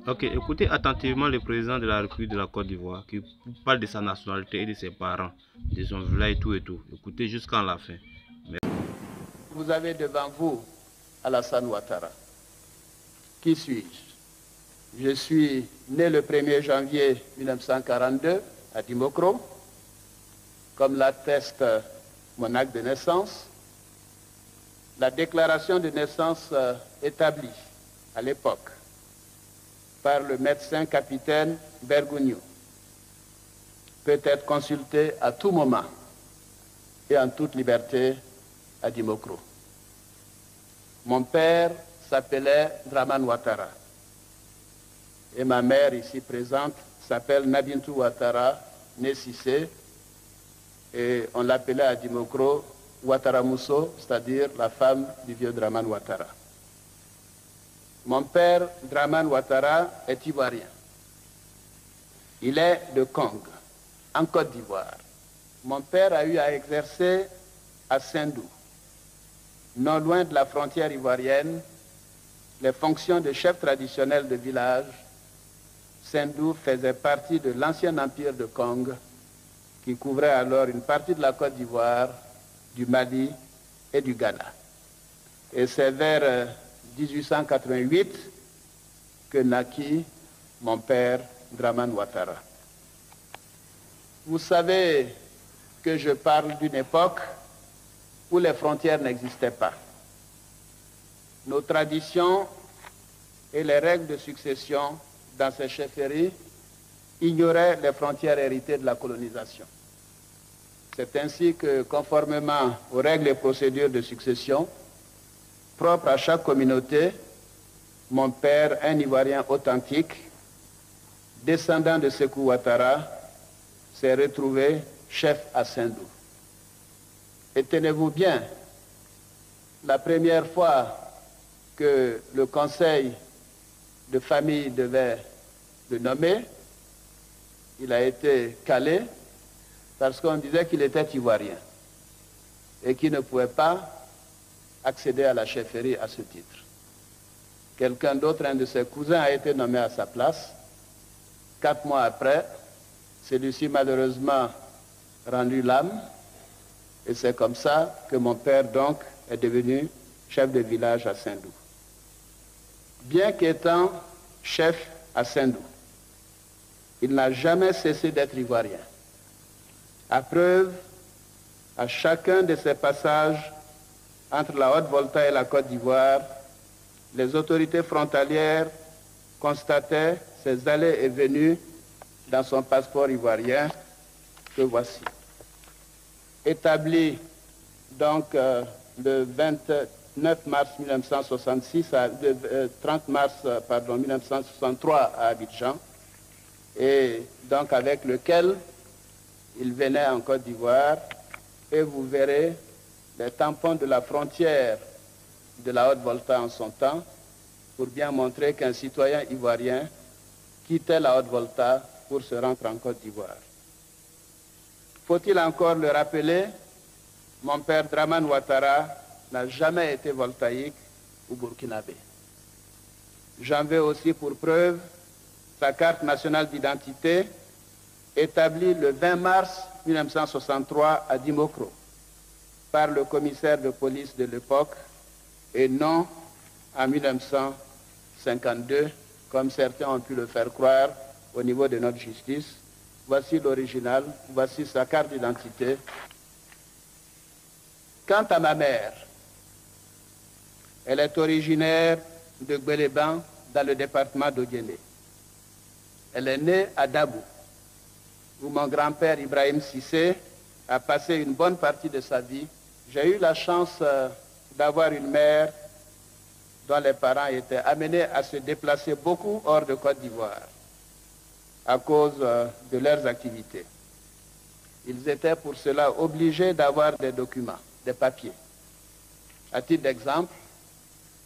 Ok, écoutez attentivement le président de la République de la Côte d'Ivoire qui parle de sa nationalité et de ses parents, de son village et tout. Écoutez jusqu'à la fin. Vous avez devant vous Alassane Ouattara. Qui suis-je? Je suis né le 1er janvier 1942 à Dimokro, comme l'atteste mon acte de naissance. La déclaration de naissance établie à l'époque par le médecin capitaine Bergogneau peut être consultée à tout moment et en toute liberté à Dimokro. Mon père s'appelait Dramane Ouattara et ma mère ici présente s'appelle Nabintou Ouattara, née Cissé, et on l'appelait à Dimokro Ouattara Mousso, c'est-à-dire la femme du vieux Dramane Ouattara. Mon père, Dramane Ouattara, est ivoirien. Il est de Kong, en Côte d'Ivoire. Mon père a eu à exercer à Sendou, non loin de la frontière ivoirienne, les fonctions de chef traditionnel de village. Sendou faisait partie de l'ancien empire de Kong, qui couvrait alors une partie de la Côte d'Ivoire, du Mali et du Ghana. Et c'est vers 1888 que naquit mon père Dramane Ouattara. Vous savez que je parle d'une époque où les frontières n'existaient pas. Nos traditions et les règles de succession dans ces chefferies ignoraient les frontières héritées de la colonisation. C'est ainsi que, conformément aux règles et procédures de succession propres à chaque communauté, mon père, un Ivoirien authentique, descendant de Sékou Ouattara, s'est retrouvé chef à Sendou. Et tenez-vous bien, la première fois que le conseil de famille devait le nommer, il a été calé parce qu'on disait qu'il était ivoirien et qu'il ne pouvait pas accéder à la chefferie à ce titre. Quelqu'un d'autre, un de ses cousins, a été nommé à sa place. 4 mois après, celui-ci malheureusement rendu l'âme, et c'est comme ça que mon père donc est devenu chef de village à Sendou. Bien qu'étant chef à Sendou, il n'a jamais cessé d'être ivoirien. À preuve, à chacun de ses passages entre la Haute-Volta et la Côte d'Ivoire, les autorités frontalières constataient ses allées et venues dans son passeport ivoirien que voici. Établi donc le 29 mars 1966 30 mars 1963 à Abidjan, et donc avec lequel il venait en Côte d'Ivoire, et vous verrez les tampons de la frontière de la Haute-Volta en son temps, pour bien montrer qu'un citoyen ivoirien quittait la Haute-Volta pour se rendre en Côte d'Ivoire. Faut-il encore le rappeler, mon père Dramane Ouattara n'a jamais été voltaïque ou burkinabé. J'en veux aussi pour preuve sa carte nationale d'identité, établie le 20 mars 1963 à Dimokro par le commissaire de police de l'époque, et non en 1952, comme certains ont pu le faire croire au niveau de notre justice. Voici l'original, voici sa carte d'identité. Quant à ma mère, elle est originaire de Gbeleban, dans le département d'Odjéné. Elle est née à Dabou, où mon grand-père Ibrahim Cissé a passé une bonne partie de sa vie. J'ai eu la chance d'avoir une mère dont les parents étaient amenés à se déplacer beaucoup hors de Côte d'Ivoire à cause de leurs activités. Ils étaient pour cela obligés d'avoir des documents, des papiers. À titre d'exemple,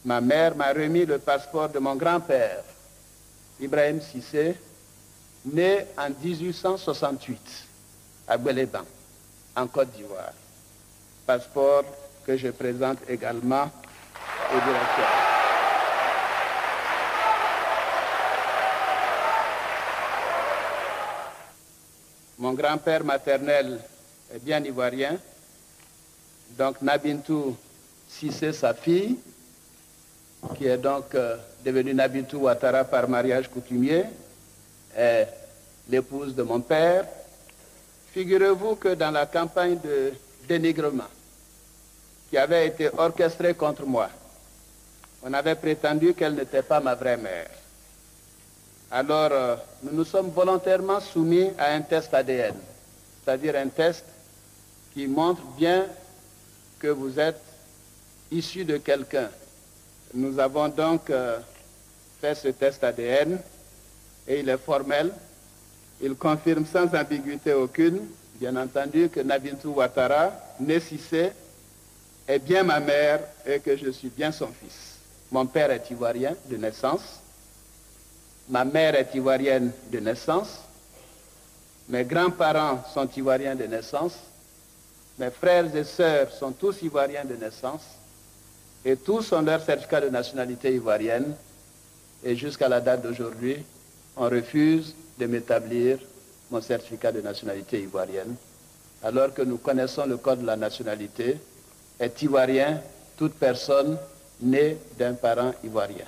ma mère m'a remis le passeport de mon grand-père, Ibrahim Cissé, né en 1868 à Gbeleban, en Côte d'Ivoire. Passeport que je présente également au directeur. Mon grand-père maternel est bien ivoirien. Donc Nabintou Cissé, sa fille, qui est donc devenue Nabintou Ouattara par mariage coutumier, est l'épouse de mon père. Figurez-vous que dans la campagne de dénigrement qui avait été orchestrée contre moi, on avait prétendu qu'elle n'était pas ma vraie mère. Alors, nous nous sommes volontairement soumis à un test ADN, c'est-à-dire un test qui montre bien que vous êtes issu de quelqu'un. Nous avons donc fait ce test ADN et il est formel. Il confirme sans ambiguïté aucune, bien entendu, que Nabintou Ouattara, né Cissé, est bien ma mère et que je suis bien son fils. Mon père est ivoirien de naissance, ma mère est ivoirienne de naissance, mes grands-parents sont ivoiriens de naissance, mes frères et sœurs sont tous ivoiriens de naissance et tous ont leur certificat de nationalité ivoirienne et jusqu'à la date d'aujourd'hui, on refuse de m'établir mon certificat de nationalité ivoirienne alors que nous connaissons le code de la nationalité, est ivoirien toute personne née d'un parent ivoirien.